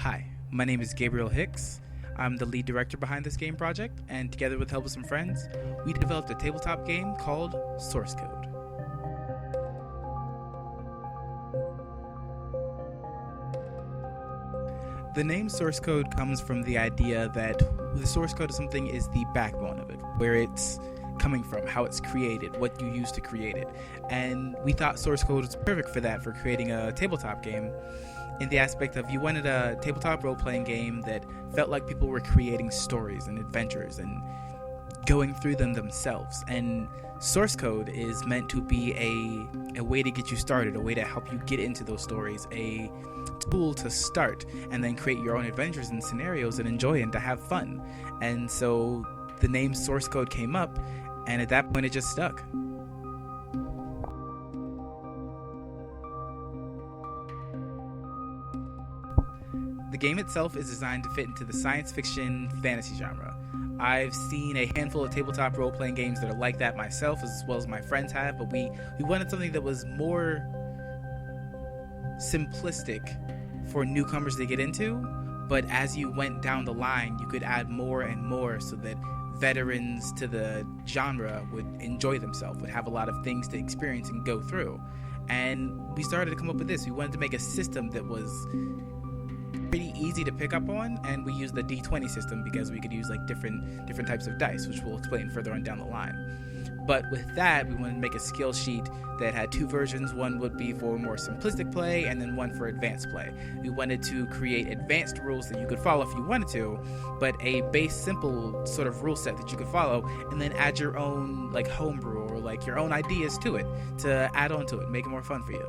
Hi, my name is Gabriel Hicks. I'm the lead director behind this game project, and together with help of some friends, we developed a tabletop game called Source Code. The name source code comes from the idea that the source code of something is the backbone of it, where it's coming from, how it's created, what you use to create it. And we thought source code was perfect for that, for creating a tabletop game, in the aspect of you wanted a tabletop role-playing game that felt like people were creating stories and adventures and going through them themselves. And source code is meant to be a way to get you started, a way to help you get into those stories, a tool to start and then create your own adventures and scenarios and enjoy and to have fun. And so the name source code came up, and at that point it just stuck. The game itself is designed to fit into the science fiction fantasy genre. I've seen a handful of tabletop role-playing games that are like that myself, as well as my friends have, but we wanted something that was more simplistic for newcomers to get into, but as you went down the line, you could add more and more so that veterans to the genre would enjoy themselves, would have a lot of things to experience and go through. And we started to come up with this. We wanted to make a system that was pretty easy to pick up on, and we used the D20 system because we could use like different types of dice, which we'll explain further on down the line. But with that, we wanted to make a skill sheet that had two versions. One would be for more simplistic play, and then one for advanced play. We wanted to create advanced rules that you could follow if you wanted to, but a base simple sort of rule set that you could follow, and then add your own like homebrew or like your own ideas to it to add on to it, make it more fun for you.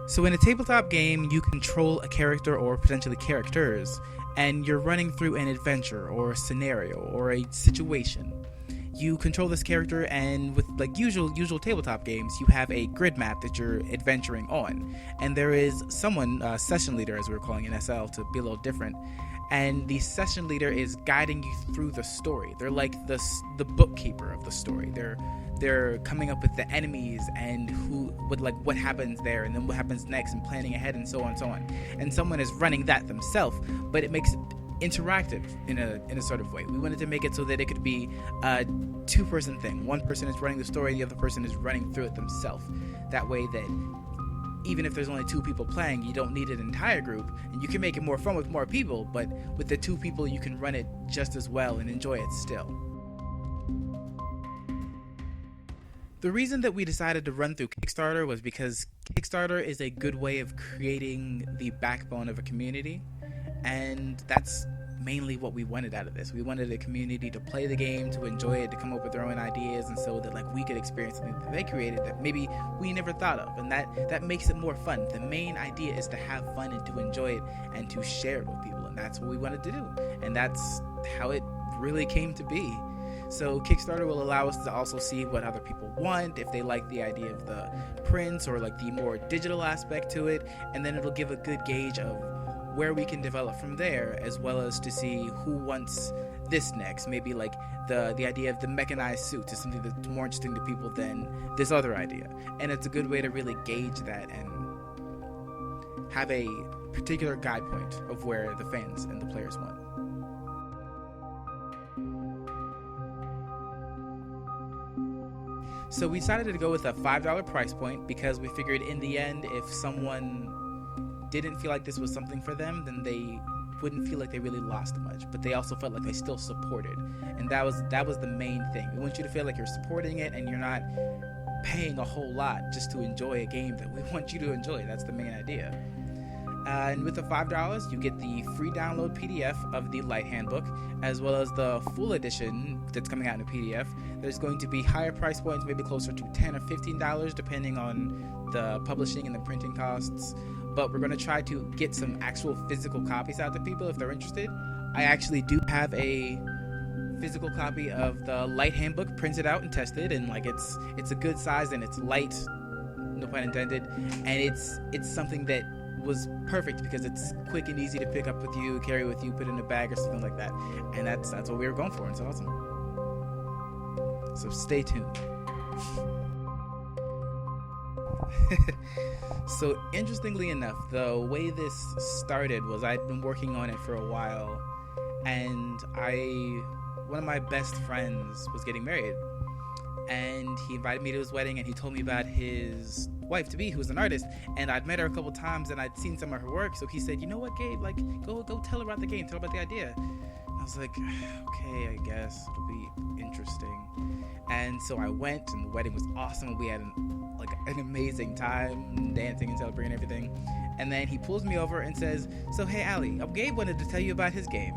So in a tabletop game, you control a character or potentially characters, and you're running through an adventure or a scenario or a situation. You control this character, and with like usual tabletop games, you have a grid map that you're adventuring on. And there is someone, session leader as we were calling in SL to be a little different, and the session leader is guiding you through the story. They're like the bookkeeper of the story. They're coming up with the enemies and what happens there, and then what happens next, and planning ahead, and so on and so on. And someone is running that themselves, but it makes it interactive in a sort of way. We wanted to make it so that it could be a two-person thing. One person is running the story, the other person is running through it themselves. That way that even if there's only two people playing, you don't need an entire group, and you can make it more fun with more people, but with the two people you can run it just as well and enjoy it still. The reason that we decided to run through Kickstarter was because Kickstarter is a good way of creating the backbone of a community, and that's mainly what we wanted out of this. We wanted a community to play the game, to enjoy it, to come up with their own ideas, and so that like we could experience something that they created that maybe we never thought of, and that makes it more fun. The main idea is to have fun and to enjoy it and to share it with people, and that's what we wanted to do, and that's how it really came to be. So Kickstarter will allow us to also see what other people want, if they like the idea of the prints or like the more digital aspect to it, and then it'll give a good gauge of where we can develop from there, as well as to see who wants this next. Maybe like the idea of the mechanized suits is something that's more interesting to people than this other idea, and it's a good way to really gauge that and have a particular guide point of where the fans and the players want. So we decided to go with a $5 price point because we figured in the end, if someone didn't feel like this was something for them, then they wouldn't feel like they really lost much, but they also felt like they still supported, and that was the main thing. We want you to feel like you're supporting it and you're not paying a whole lot just to enjoy a game that we want you to enjoy. That's the main idea. And with the $5, you get the free download PDF of the Light Handbook, as well as the full edition that's coming out in a PDF. There's going to be higher price points, maybe closer to $10 or $15, depending on the publishing and the printing costs. But we're going to try to get some actual physical copies out to people if they're interested. I actually do have a physical copy of the Light Handbook printed out and tested, and like it's a good size and it's light, no pun intended, and it's something that was perfect because it's quick and easy to pick up with you, carry with you, put in a bag or something like that, and that's what we were going for. It's awesome. So stay tuned. So interestingly enough, the way this started was I'd been working on it for a while, and one of my best friends was getting married, and he invited me to his wedding, and he told me about his wife to be, who was an artist, and I'd met her a couple times, and I'd seen some of her work. So he said, "You know what, Gabe? Like, go tell her about the game, tell her about the idea." I was like, "Okay, I guess it'll be interesting." And so I went, and the wedding was awesome. We had an amazing time, dancing and celebrating everything. And then he pulls me over and says, "So hey, Allie, Gabe wanted to tell you about his game."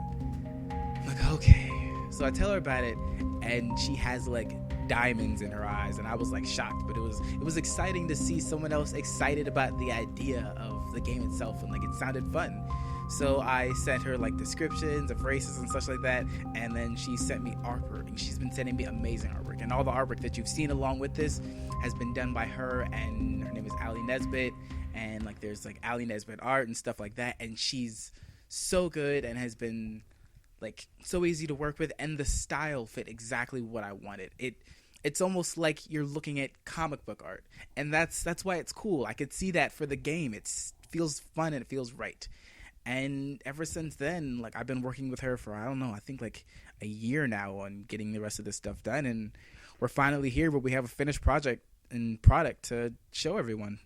I'm like, "Okay." So I tell her about it, and she has like diamonds in her eyes, and I was like shocked, but it was exciting to see someone else excited about the idea of the game itself, and like it sounded fun. So I sent her like descriptions of races and such like that, and then she sent me artwork, and she's been sending me amazing artwork, and all the artwork that you've seen along with this has been done by her, and her name is Allie Nesbitt, and like there's like Allie Nesbitt art and stuff like that, and she's so good and has been like so easy to work with, and the style fit exactly what I wanted. It's almost like you're looking at comic book art, and that's why it's cool. I could see that for the game. It feels fun and it feels right. And ever since then, like I've been working with her for, I don't know, I think like a year now on getting the rest of this stuff done, and we're finally here where we have a finished project and product to show everyone.